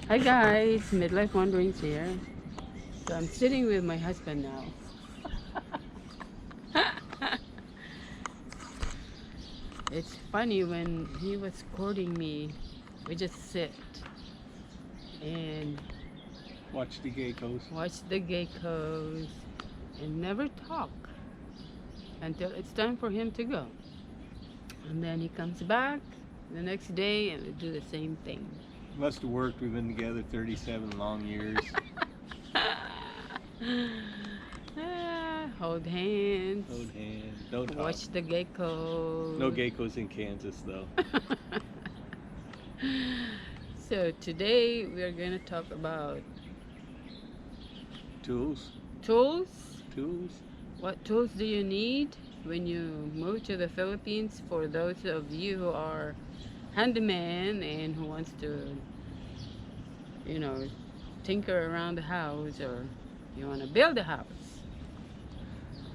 Hi guys, Midlife Wanderings here. So I'm sitting with my husband now. It's funny when he was courting me, we just sit and Watch the geckos. watch the geckos and never talk until it's time for him to go. And then he comes back the next day and we do the same thing. Must have worked. We've been together 37 long years. Hold hands, Hold hands. Don't talk. watch the geckos. No geckos in Kansas though. So today we are going to talk about Tools. tools. Tools. What tools do you need when you move to the Philippines? For those of you who are handyman and who wants to, you know, tinker around the house, or you want to build a house.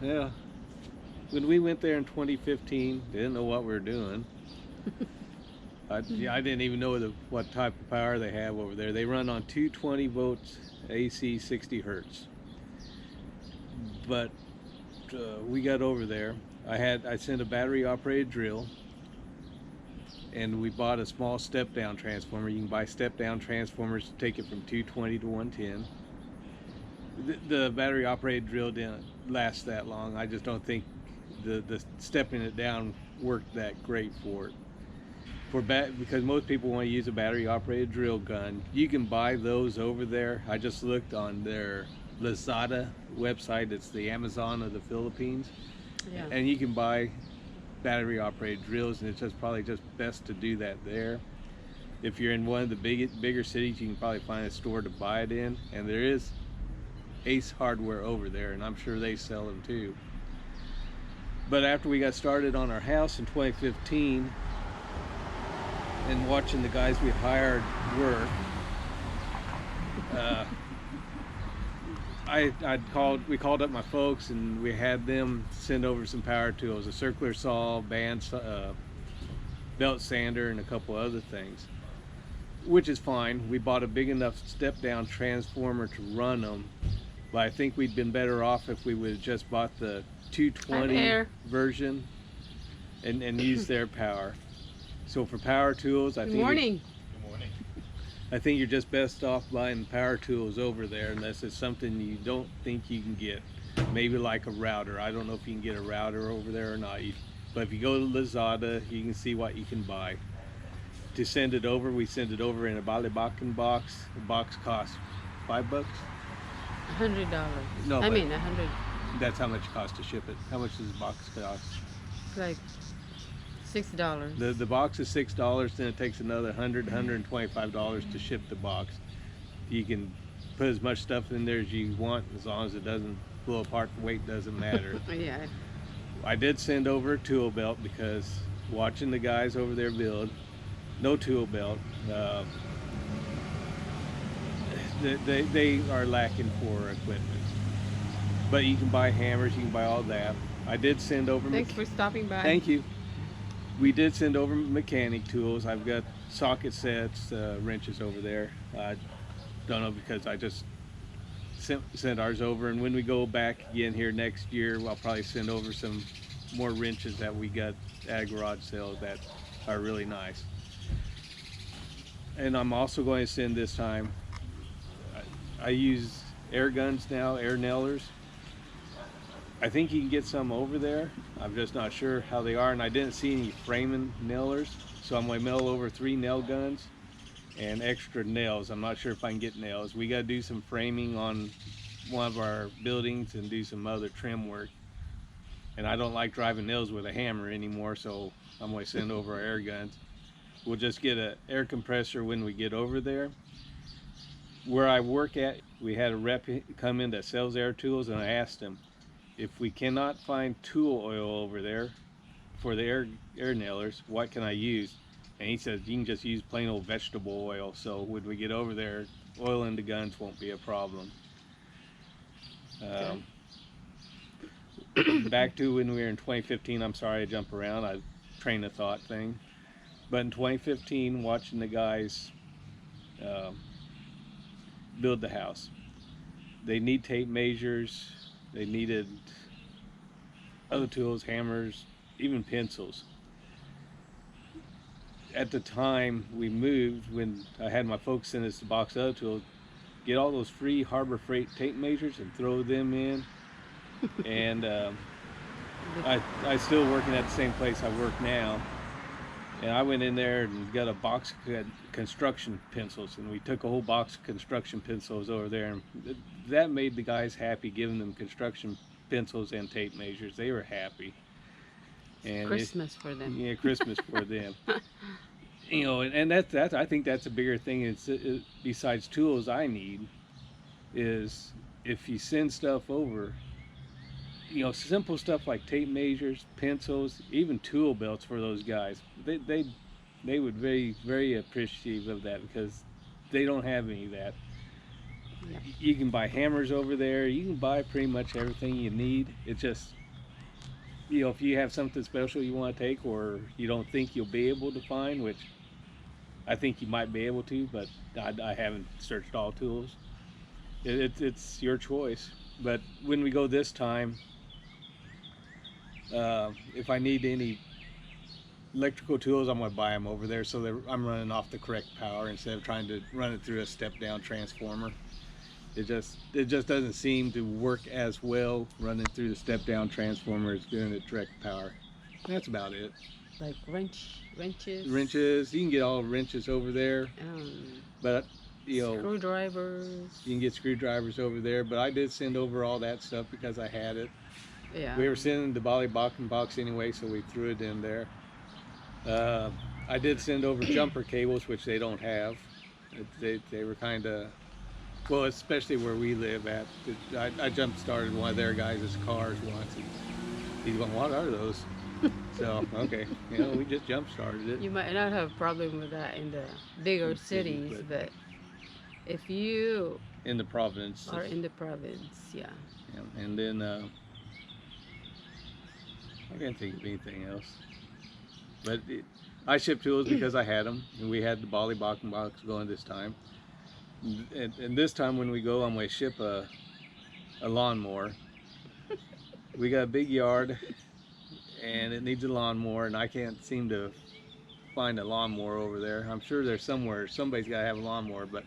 Yeah. When we went there in 2015, didn't know what we were doing. I didn't even know what type of power they have over there. They run on 220 volts AC 60 hertz. But we got over there. I sent a battery operated drill, and we bought a small step down transformer. You can buy step down transformers to take it from 220 to 110. The battery operated drill didn't last that long. I just don't think the stepping it down worked that great for it. Because most people want to use a battery operated drill gun. You can buy those over there. I just looked on their Lazada website. It's the Amazon of the Philippines. Yeah. And you can buy battery operated drills, and it's just probably just best to do that there. If you're in one of the bigger cities, you can probably find a store to buy it in, and there is Ace Hardware over there, and I'm sure they sell them too. But after we got started on our house in 2015 and watching the guys we hired work, we called up my folks, and we had them send over some power tools: a circular saw, belt sander, and a couple other things, which is fine. We bought a big enough step down transformer to run them, but I think we'd been better off if we would have just bought the 220 version and used their power. So for power tools, Good morning. I think you're just best off buying power tools over there, unless it's something you don't think you can get. Maybe like a router. I don't know if you can get a router over there or not. But if you go to Lazada, you can see what you can buy. To send it over, we send it over in a Balibacan box. The box costs $5. $100. No, I but mean 100. that's how much it costs to ship it. How much does the box cost? Like $6. The box is $6. Then it takes another $125 to ship the box. You can put as much stuff in there as you want, as long as it doesn't blow apart. The weight doesn't matter. Yeah. I did send over a tool belt, because watching the guys over there build, no tool belt, they are lacking for equipment. But you can buy hammers, you can buy all that. I did send over. Thanks for stopping by. Thank you. We did send over mechanic tools. I've got socket sets, wrenches over there. I don't know, because I just sent ours over, and when we go back again here next year, I'll probably send over some more wrenches that we got at a garage sale that are really nice. And I'm also going to send this time, I use air guns now, air nailers. I think you can get some over there. I'm just not sure how they are, and I didn't see any framing nailers, so I'm going to mail over 3 nail guns and extra nails. I'm not sure if I can get nails. We got to do some framing on one of our buildings and do some other trim work, and I don't like driving nails with a hammer anymore, so I'm going to send over our air guns. We'll just get an air compressor when we get over there. Where I work at, we had a rep come in that sells air tools, and I asked him, if we cannot find tool oil over there for the air nailers, what can I use? And he says you can just use plain old vegetable oil. So when we get over there, oil in the guns won't be a problem. Back to when we were in 2015, I'm sorry I jump around, I train of thought thing. But in 2015, watching the guys build the house. They need tape measures. They needed other tools, hammers, even pencils. At the time we moved, when I had my folks send us the box of other tools, get all those free Harbor Freight tape measures and throw them in. And I still working at the same place I work now. And I went in there and got a box of construction pencils, and we took a whole box of construction pencils over there, and that made the guys happy, giving them construction pencils and tape measures. They were happy, and Christmas for them. yeah, Christmas for them. You know, and that I think that's a bigger thing. Besides tools I need is if you send stuff over, you know, simple stuff like tape measures, pencils, even tool belts for those guys. They would be very appreciative of that because they don't have any of that. Yeah. You can buy hammers over there. You can buy pretty much everything you need. It's just, you know, if you have something special you want to take or you don't think you'll be able to find, which I think you might be able to, but I haven't searched all tools. It's your choice. But when we go this time, if I need any electrical tools, I'm going to buy them over there so that I'm running off the correct power instead of trying to run it through a step down transformer. It just doesn't seem to work as well running through the step down transformer as doing it direct power. That's about it. Like wrenches. Wrenches, you can get all wrenches over there, but you know, Screwdrivers. you can get screwdrivers over there. But I did send over all that stuff because I had it. Yeah. We were sending the Bali Bakken box anyway, so we threw it in there. I did send over jumper cables, which they don't have. They were kind of, well, especially where we live at. I jump started one of their guys' cars once, and he's going, "What are those?" So okay, you know, we just jump started it. You might not have a problem with that in the bigger City, cities, but if you in the province, are in the province, yeah. yeah. And then I can't think of anything else. But I shipped tools because I had them, and we had the Bali Bakken box going this time. And this time when we go, I'm going to ship a lawnmower. We got a big yard, and it needs a lawnmower, and I can't seem to find a lawnmower over there. I'm sure there's somewhere, somebody's got to have a lawnmower, but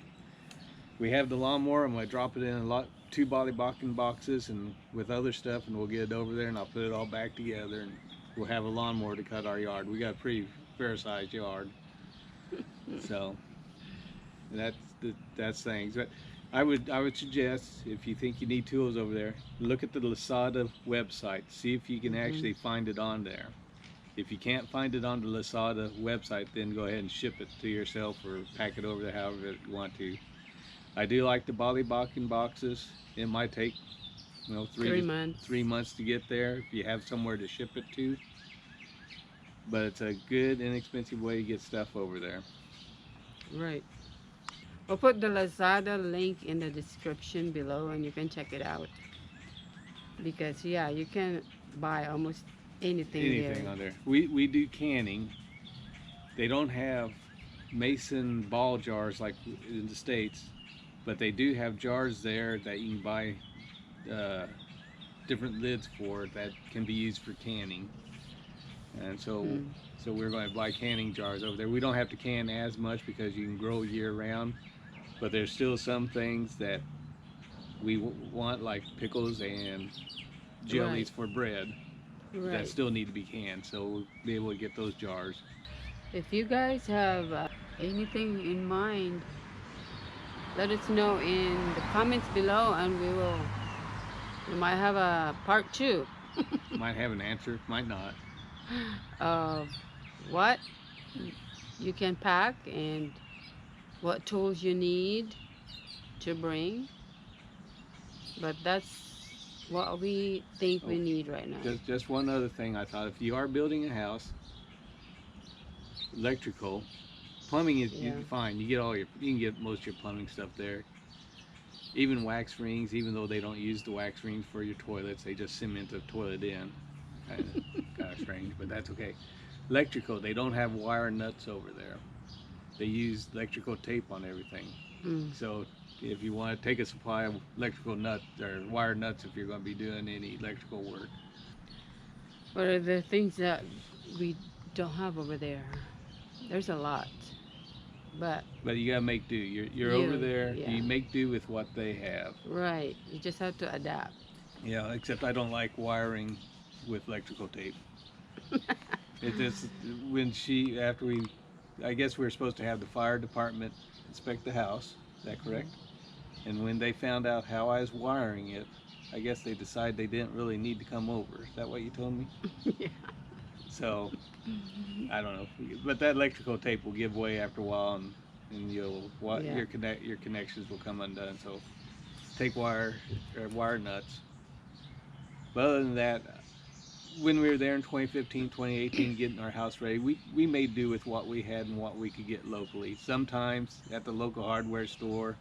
we have the lawnmower. I'm going to drop it in two Bali Bakken boxes and with other stuff, and we'll get it over there, and I'll put it all back together, and we'll have a lawnmower to cut our yard. We got a pretty fair-sized yard, so that's things. But I would suggest, if you think you need tools over there, look at the Lasada website. See if you can actually find it on there. If you can't find it on the Lasada website, then go ahead and ship it to yourself or pack it over there however you want to. I do like the Bali Bakken boxes. It might take, you know, 3 months to get there if you have somewhere to ship it to. But it's a good, inexpensive way to get stuff over there. Right. We'll put the Lazada link in the description below and you can check it out. Because, yeah, you can buy almost anything there. On there. We do canning. They don't have mason ball jars like in the States, but they do have jars there that you can buy different lids for that can be used for canning. And so we're going to buy canning jars over there. We don't have to can as much because you can grow year round, but there's still some things that we want, like pickles and jellies for bread, that still need to be canned, so we'll be able to get those jars. If you guys have anything in mind, let us know in the comments below, and we might have a part 2. Might have an answer, might not. Of what you can pack and what tools you need to bring. But that's what we think we need right now. Just one other thing I thought, if you are building a house, electrical, plumbing is fine. You can get most of your plumbing stuff there. Even wax rings, even though they don't use the wax rings for your toilets, they just cement the toilet in. Kind of strange, but that's okay. Electrical, they don't have wire nuts over there. They use electrical tape on everything. So if you want to take a supply of electrical nuts or wire nuts if you're going to be doing any electrical work. What are the things that we don't have over there? There's a lot, but But you got to make do. You're over you, there. yeah, You make do with what they have. right. You just have to adapt. Yeah, except I don't like wiring with electrical tape. It just when she after we, I guess we were supposed to have the fire department inspect the house. Is that correct? And when they found out how I was wiring it, I guess they decided they didn't really need to come over. Is that what you told me? Yeah. So I don't know, but that electrical tape will give way after a while, and you'll Yeah. your connections will come undone. So take wire nuts. But other than that, when we were there in 2015, 2018, getting our house ready, we made do with what we had and what we could get locally. Sometimes at the local hardware store,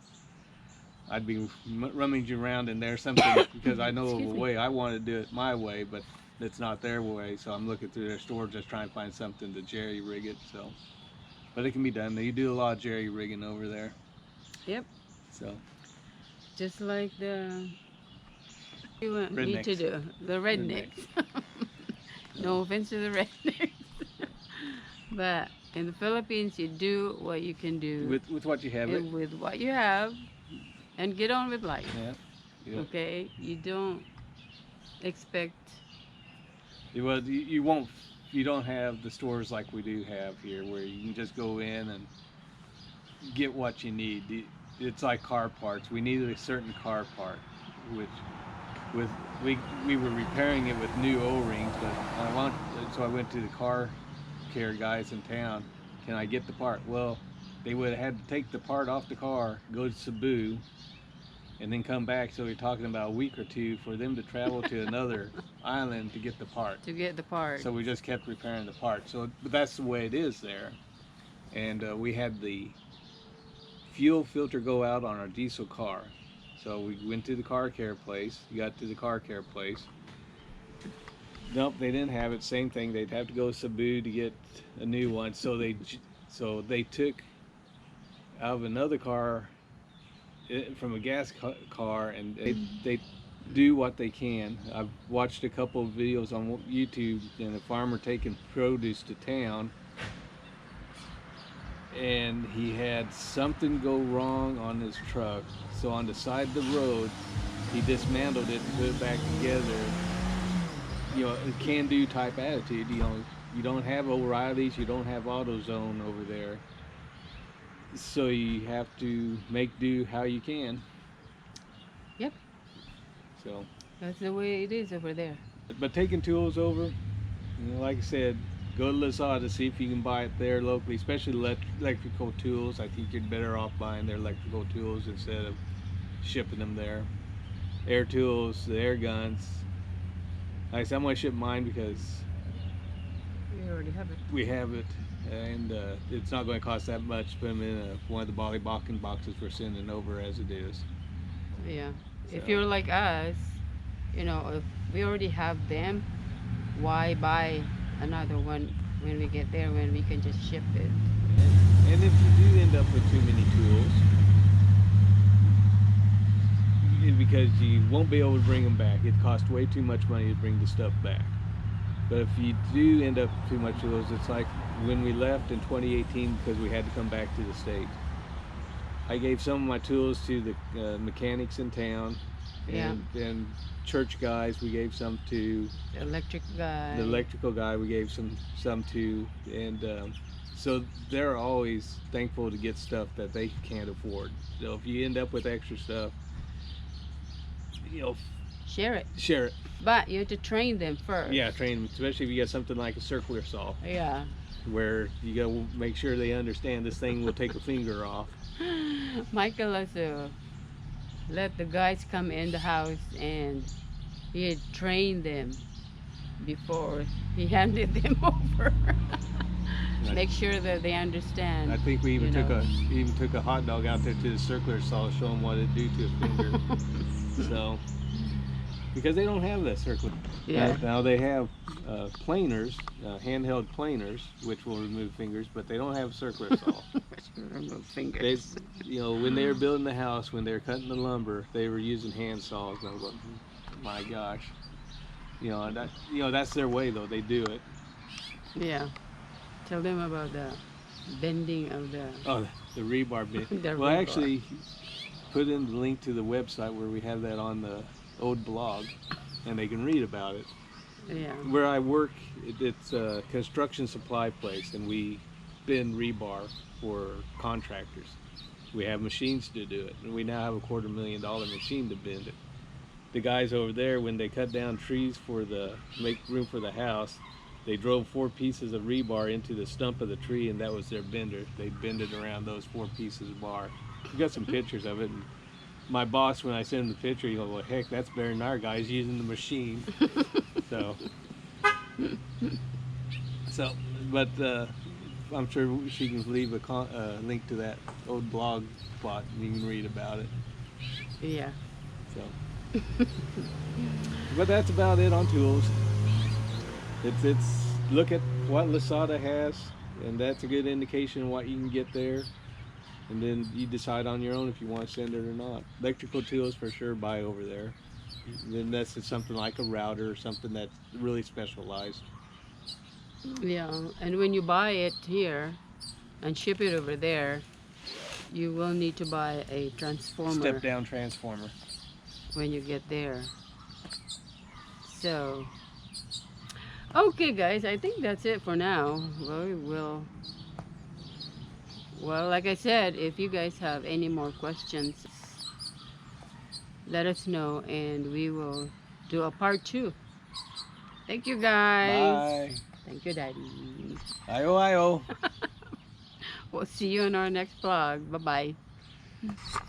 I'd be rummaging around in there something because I know of a Excuse me. way. I want to do it my way, but it's not their way. So I'm looking through their store just trying to find something to jerry rig it. So, but it can be done. You do a lot of jerry rigging over there. Yep. So Just like the you need to rednecks, do the rednecks. rednecks. No offense to the rednecks, but in the Philippines, you do what you can do With what you have, it. and with what you have, and get on with life. Yeah. Yeah. Okay, you don't expect. Well, you won't. You don't have the stores like we do have here, where you can just go in and get what you need. It's like car parts. We needed a certain car part, which with we were repairing it with new O-rings, but so I went to the car care guys in town. Can I get the part? Well, they would have had to take the part off the car, go to Cebu, and then come back. So you're talking about a week or two for them to travel to another island to get the part. To get the part. So we just kept repairing the part. So, but that's the way it is there. And we had the fuel filter go out on our diesel car. So we went to the car care place. Got to the car care place. Nope, they didn't have it. Same thing. They'd have to go to Cebu to get a new one. So they took out of another car from a gas car, and they do what they can. I've watched a couple of videos on YouTube, and a farmer taking produce to town, and he had something go wrong on his truck. So on the side of the road, he dismantled it and put it back together. You know, a can-do type attitude. You know, you don't have O'Reilly's, you don't have AutoZone over there, so you have to make do how you can. Yep. So, That's the way it is over there. but taking tools over, you know, like I said, go to Lazada to see if you can buy it there locally, especially electrical tools. I think you're better off buying their electrical tools instead of shipping them there. Air tools, the air guns. Like I said, I'm going to ship mine because We already have it. we have it, and it's not going to cost that much to put them in one of the Bali Bakken boxes we're sending over as it is. Yeah. If So- you're like us, you know, if we already have them, why buy another one when we get there when we can just ship it? And if you do end up with too many tools, because you won't be able to bring them back, it costs way too much money to bring the stuff back. But if you do end up with too much tools, it's like when we left in 2018 because we had to come back to the States. I gave some of my tools to the mechanics in town, and church guys. We gave some to The electric guy. the electrical guy. We gave some to, and so they're always thankful to get stuff that they can't afford. So if you end up with extra stuff, you know, Share it. share it. But you have to train them first. Yeah, train them, especially if you get something like a circular saw, Yeah. where you gotta make sure they understand this thing will take a finger off. Michael has to let the guys come in the house and he had trained them before he handed them over. Make sure that they understand. I think we even you know. took a hot dog out there to the circular saw to show them what it do to a finger. So, because they don't have that circular. Yeah. Now they have planers, handheld planers, which will remove fingers, but they don't have circular saw. Remove They, fingers. when they were building the house, when they were cutting the lumber, they were using hand saws. And I was like, my gosh, and that's their way though. They do it. Yeah. Tell them about the bending of the Oh, the rebar bit. the Well, I rebar. actually put in the link to the website where we have that on the old blog, and they can read about it. Yeah. Where I work, it's a construction supply place, and we bend rebar for contractors. We have machines to do it, and we now have a $250,000 machine to bend it. The guys over there, when they cut down trees make room for the house, they drove 4 pieces of rebar into the stump of the tree, and that was their bender. They bended around those 4 pieces of bar. We got some pictures of it. And my boss, when I sent him the picture, he goes, "Well, heck, that's better than our guys using the machine." So, so, but I'm sure she can leave a link to that old blog spot, and you can read about it. Yeah. So, but that's about it on tools. It's look at what Lasada has, and that's a good indication of what you can get there. And then you decide on your own if you want to send it or not. Electrical tools for sure buy over there. Then that's something like a router or something that's really specialized. Yeah. And when you buy it here and ship it over there, you will need to buy a transformer Step down transformer. when you get there. So, okay, guys, I think that's it for now. Well, like I said, if you guys have any more questions, let us know and we will do a part 2. Thank you, guys. Bye. Thank you, Daddy. Ayo ayo. We'll see you in our next vlog. Bye bye.